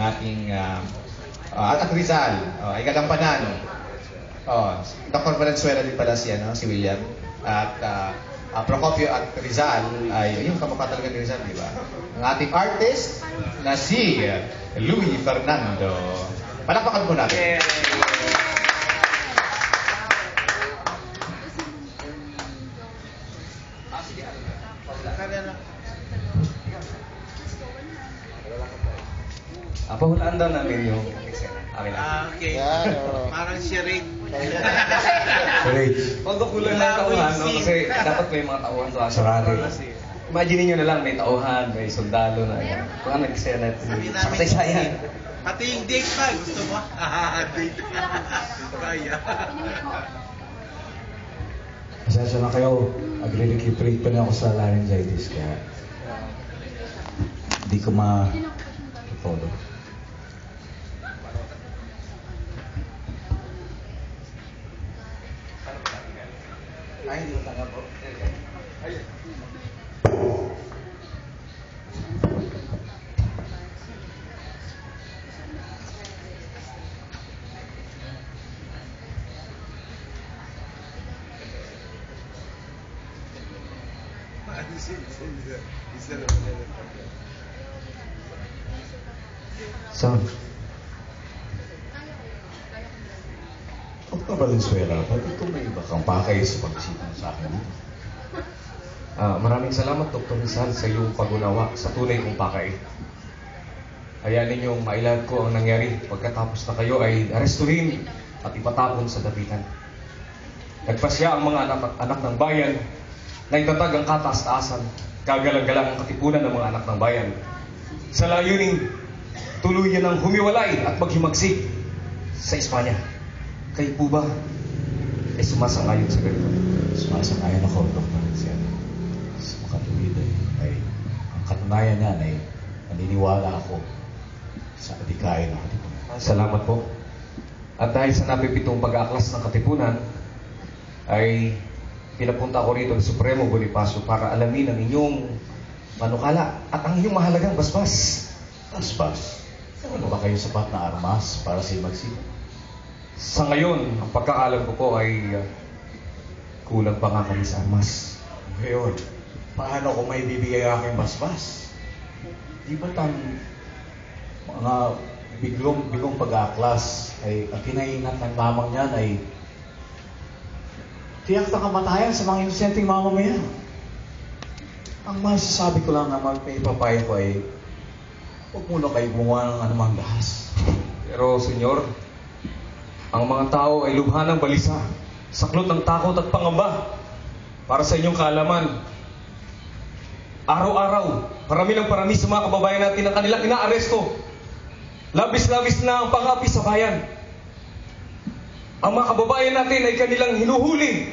ating Atak Rizal, ay gagampanan. Dr. Valenzuela din pala si William. At Procopio at Rizal ay yung kamukha talaga ni Rizal, di ba? Ang ating artist na si Louie Fernando. Palakpakan po natin. Pahulaan daw namin yung amin. Okay. Parang charade. Charade. Although kulang lang tauhan, no? Kasi dapat may mga tauhan sa sarado. Imagine niyo na lang, may tauhan, may sundalo na yan. Kung ano nag-senate, sa kasaysayan. Pati yung date pa, gusto mo? Date. Kaya. Pasensya na kayo, agree-recuperate pa na ako sa laryngitis, kaya hindi ko ma-follow. Ay, hindi mo tanggap po. Ay. Son, Dr. Valenzuela, ba't ito may iba kang pakay sa pagsita sa akin dito? Maraming salamat, Dr. Rizal, sa iyong pag-unawa sa tunay kong pakay. Hayaan ninyong mailad ko ang nangyari pagkatapos na kayo ay arestuhin at ipatapon sa dapitan. Nagpasya ang mga anak ng bayan na itatag ang kataas-taasan, kagalang-galang ang katipunan ng mga anak ng bayan. Sa layuning, tuluyan ang humiwalay at maghimagsik sa Espanya. Kayo po ba ay sumasang-ayon sa ganito? Sumasang-ayon ako, Dr. Valenzuela. Sa makatuwid ay ang katunayan niyan ay naniniwala ako sa adikain ng katipunan. Salamat po. At dahil sa napipitong pag-aaklas ng katipunan, ay pinapunta ko rito ng Supremo Bonifacio para alamin ang inyong manukala at ang inyong mahalagang basbas. Basbas? Ano ba kayo sapat na armas para sa imagsik? Sa ngayon, ang pagkakalam ko po ay kulang pa nga kami sa armas. Ngayon, paano ko may bibigay aking basbas? Di ba mga bigong pag-aaklas ay ang kinaingat ng lamang niyan ay tiyak na kamatayan sa mga inosenteng mamamayan. Ang masasabi ko lang naman may papayo ko ay huwag muna kayo gumawa ng anumang dahas. Pero, senyor, ang mga tao ay lubha ng balisa, saklot ng takot at pangamba. Para sa inyong kaalaman, araw-araw, parami ng parami sa mga kababayan natin ang kanilang inaaresto. Labis-labis na ang pangapi sa bayan. Ang mga kababayan natin ay kanilang hinuhuli,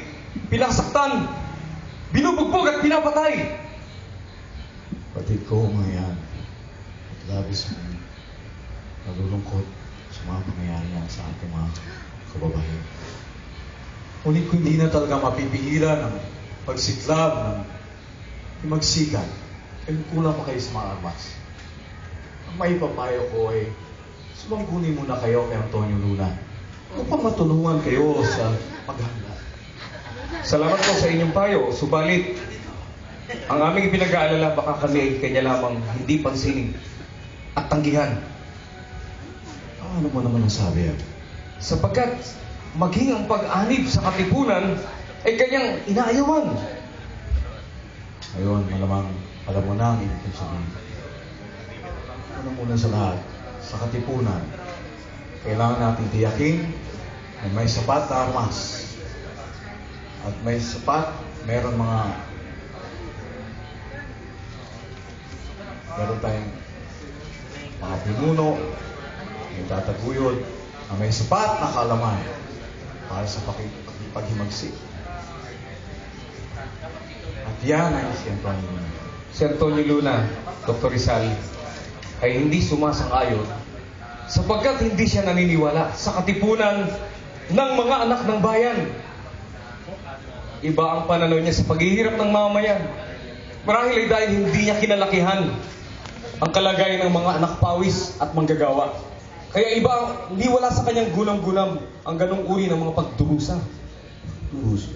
pinasaktan, binubugbog at pinapatay. Batid ko mga yan at labis ang nalulungkot sa mga pangyayari yan sa ating mga kababayan. Ngunit kung hindi na talaga mapipigilan ang pagsiklab ng himagsikan, ay kulang pa kayo sa mga armas. Ang may papayo ko ay sumanggunin muna kayo kay Antonio Luna upang matulungan kayo sa paghanda. Salamat po sa inyong payo, subalit ang aming pinag-aalala baka kami ay kanya lamang hindi pansinin at tanggihan. Ano mo naman nasabi yan? Sapagkat maging ang pag-anib sa katipunan ay kanyang inaayawan. Ngayon, malamang alam mo na ang ibig kong sabihin. Ano muna sa lahat, sa katipunan, kailangan natin tiyakin na may sapat na armas. At may sapat, meron tayong mga pinuno, may tataguyod, na may sapat na kaalaman para sa paghimagsik. At yan ay si Antonio Luna. Si Antonio Luna, Dr. Rizal, ay hindi sumasang-ayon sapagkat hindi siya naniniwala sa katipunan ng mga anak ng bayan. Iba ang pananaw niya sa paghihirap ng mamamayan. Marahil ay dahil hindi niya kinalakihan ang kalagayan ng mga anak pawis at manggagawa. Kaya iba, hindi wala sa kanyang gunam-gunam ang ganong uri ng mga pagdurusa. Durusa.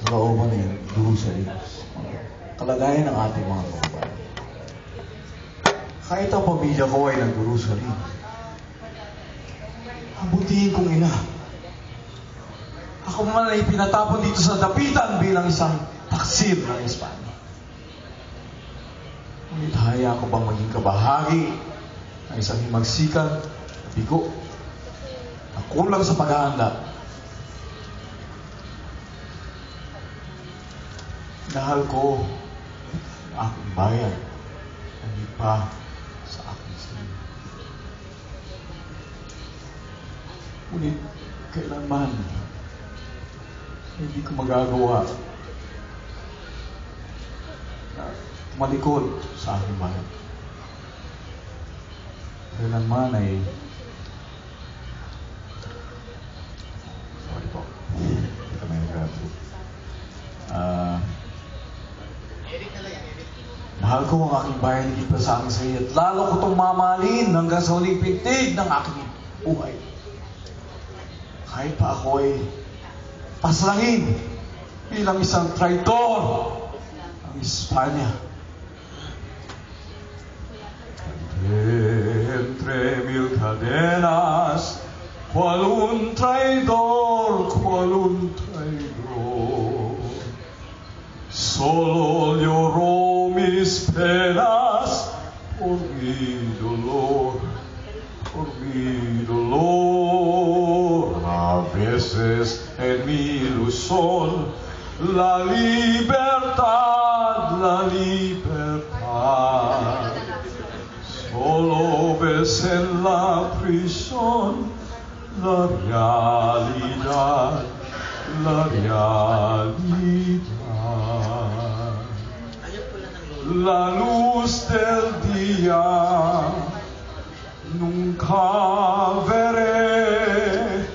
Kalooban na yun, durusa rin. Kalagayan ng ating mga kababayan. Kahit ang pamilya ko ay nagdurusa rin. Ang butihin kong ina. Ako man ay pinatapon dito sa dapitan bilang isang taksir ng Espanya. Ngunit haya ko bang maging kabahagi ng isang himagsikan, bigo, na kulang sa paghahanda. Nahal ko ang aking bayan, hindi pa sa aking sarili. Ngunit kailanman hindi ko magagawa na malikod sa aking bayan. Kailanman ay sorry po. Hindi kami nag-grab food. Mahal ko ang aking bayan higit pa sa aking sarili at lalo ko itong mamahalin hanggang sa huling pintig ng aking buhay. Kahit pa ako ay paslangin bilang isang traitor ng Espanya. Entre mil cadenas, cual un traidor, solo lloró mis penas por mi dolor, por mi dolor. A veces en mi ilusión, la libertad, solo ves en la prisión la realidad, la luz del día nunca veré,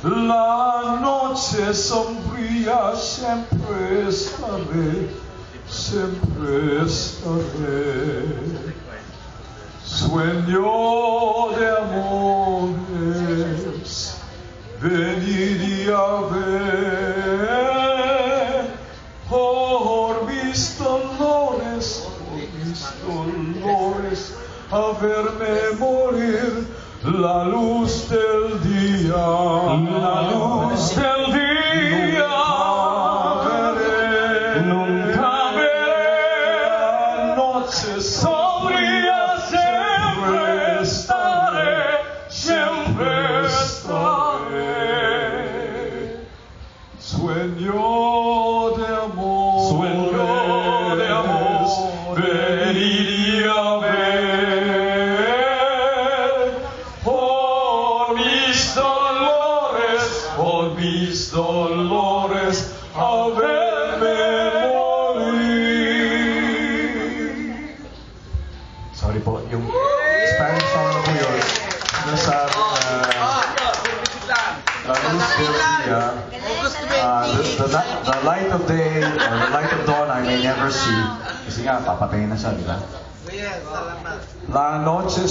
la noche sombría siempre estaré, sueño de amores, venir a ver por mis dolores, a verme morir, la luz del día, nunca veré, la noche sombría siempre estaré, sueño de amores, venir a ver por mis dolores, a verme morir. Sorry po, yung Spanish song na po yun. Nasabi na la luz del día, the light of day or the light of dawn I may never see. Kasi nga, papatayin na siya, di ba? Kuya, salamat. La noche